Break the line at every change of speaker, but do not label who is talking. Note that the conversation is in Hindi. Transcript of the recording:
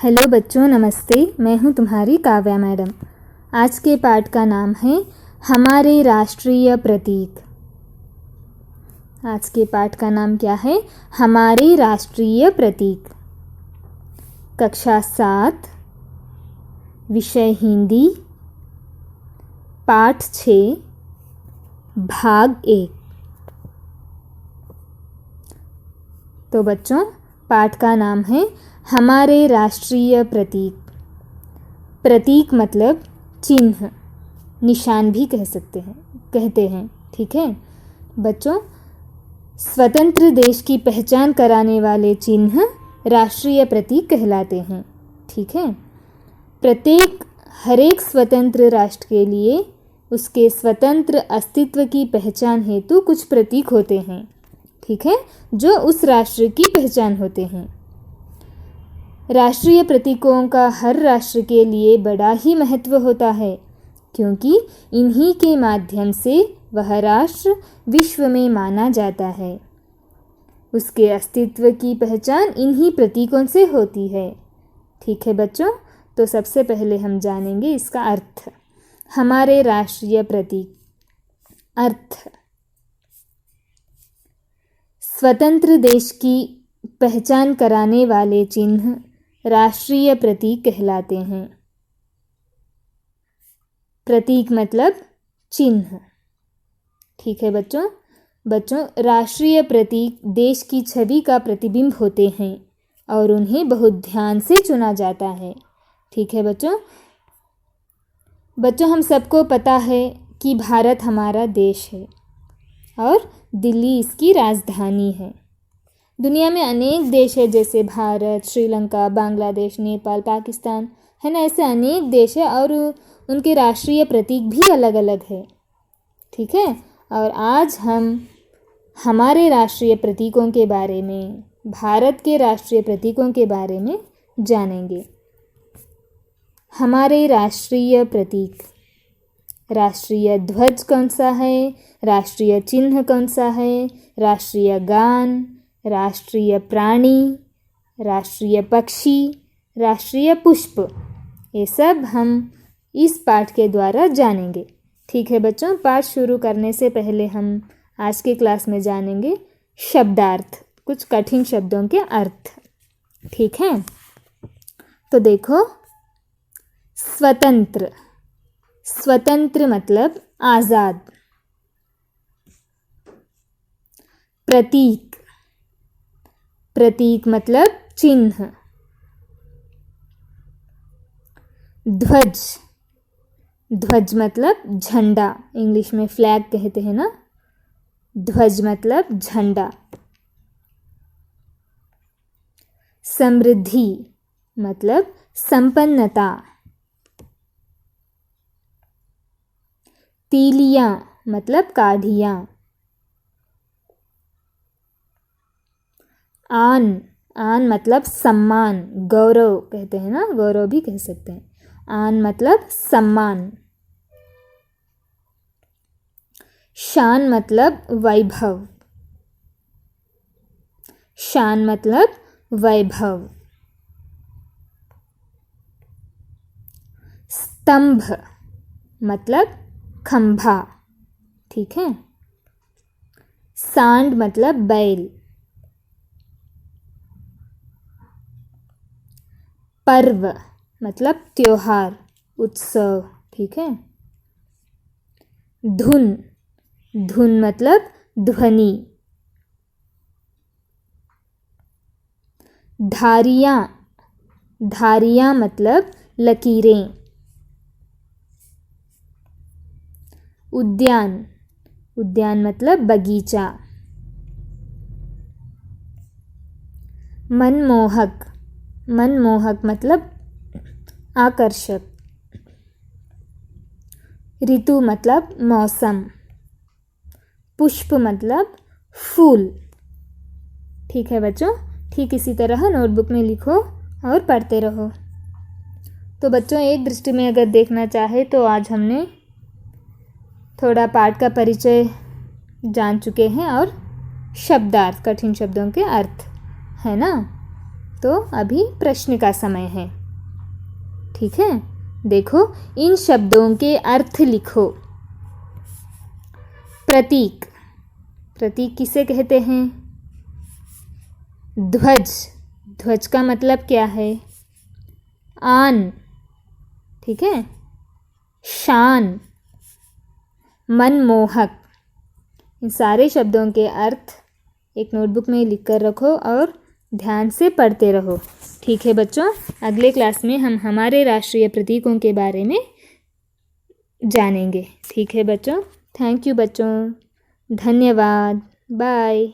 हेलो बच्चों, नमस्ते। मैं हूं तुम्हारी काव्या मैडम। आज के पाठ का नाम है हमारे राष्ट्रीय प्रतीक। आज के पाठ का नाम क्या है? हमारे राष्ट्रीय प्रतीक। कक्षा 7, विषय हिंदी, पाठ 6, भाग 1। तो बच्चों, पाठ का नाम है हमारे राष्ट्रीय प्रतीक। प्रतीक मतलब चिन्ह, निशान भी कहते हैं। ठीक है बच्चों, स्वतंत्र देश की पहचान कराने वाले चिन्ह राष्ट्रीय प्रतीक कहलाते हैं। ठीक है, हर एक स्वतंत्र राष्ट्र के लिए उसके स्वतंत्र अस्तित्व की पहचान हेतु कुछ प्रतीक होते हैं। ठीक है, जो उस राष्ट्र की पहचान होते हैं। राष्ट्रीय प्रतीकों का हर राष्ट्र के लिए बड़ा ही महत्व होता है, क्योंकि इन्हीं के माध्यम से वह राष्ट्र विश्व में माना जाता है। उसके अस्तित्व की पहचान इन्हीं प्रतीकों से होती है। ठीक है बच्चों, तो सबसे पहले हम जानेंगे इसका अर्थ। हमारे राष्ट्रीय प्रतीक। अर्थ: स्वतंत्र देश की पहचान कराने वाले चिन्ह राष्ट्रीय प्रतीक कहलाते हैं। प्रतीक मतलब चिन्ह। ठीक है बच्चों, राष्ट्रीय प्रतीक देश की छवि का प्रतिबिंब होते हैं और उन्हें बहुत ध्यान से चुना जाता है। ठीक है बच्चों, हम सबको पता है कि भारत हमारा देश है और दिल्ली इसकी राजधानी है। दुनिया में अनेक देश है, जैसे भारत, श्रीलंका, बांग्लादेश, नेपाल, पाकिस्तान, है ना। ऐसे अनेक देश है और उनके राष्ट्रीय प्रतीक भी अलग अलग है। ठीक है, और आज हम हमारे राष्ट्रीय प्रतीकों के बारे में, भारत के राष्ट्रीय प्रतीकों के बारे में जानेंगे। हमारे राष्ट्रीय प्रतीक। राष्ट्रीय ध्वज कौन सा है? राष्ट्रीय चिन्ह कौन सा है? राष्ट्रीय गान, राष्ट्रीय प्राणी, राष्ट्रीय पक्षी, राष्ट्रीय पुष्प, ये सब हम इस पाठ के द्वारा जानेंगे। ठीक है बच्चों, पाठ शुरू करने से पहले हम आज के क्लास में जानेंगे शब्दार्थ, कुछ कठिन शब्दों के अर्थ। ठीक है, तो देखो, स्वतंत्र। स्वतंत्र मतलब आज़ाद। प्रतीक। प्रतीक मतलब चिन्ह। ध्वज। ध्वज मतलब झंडा, इंग्लिश में फ्लैग कहते हैं ना। ध्वज मतलब झंडा। समृद्धि मतलब संपन्नता। तीलियां मतलब काढ़ियाँ। आन। आन मतलब सम्मान, गौरव कहते हैं ना, गौरव भी कह सकते हैं। आन मतलब सम्मान। शान मतलब वैभव। शान मतलब वैभव। स्तंभ मतलब खंभा। ठीक है। सांड मतलब बैल। पर्व मतलब त्योहार, उत्सव। ठीक है। धुन। धुन मतलब ध्वनि। धारियाँ। धारियाँ मतलब लकीरें। उद्यान। उद्यान मतलब बगीचा। मनमोहक। मनमोहक मतलब आकर्षक। ऋतु मतलब मौसम। पुष्प मतलब फूल। ठीक है बच्चों, ठीक इसी तरह नोटबुक में लिखो और पढ़ते रहो। तो बच्चों, एक दृष्टि में अगर देखना चाहे तो आज हमने थोड़ा पाठ का परिचय जान चुके हैं और शब्दार्थ, कठिन शब्दों के अर्थ, है ना। तो अभी प्रश्न का समय है। ठीक है, देखो इन शब्दों के अर्थ लिखो। प्रतीक, प्रतीक किसे कहते हैं? ध्वज, ध्वज का मतलब क्या है? आन, ठीक है। शान, मनमोहक। इन सारे शब्दों के अर्थ एक नोटबुक में लिख कर रखो और ध्यान से पढ़ते रहो। ठीक है बच्चों, अगले क्लास में हम हमारे राष्ट्रीय प्रतीकों के बारे में जानेंगे। ठीक है बच्चों, थैंक यू बच्चों, धन्यवाद, बाय।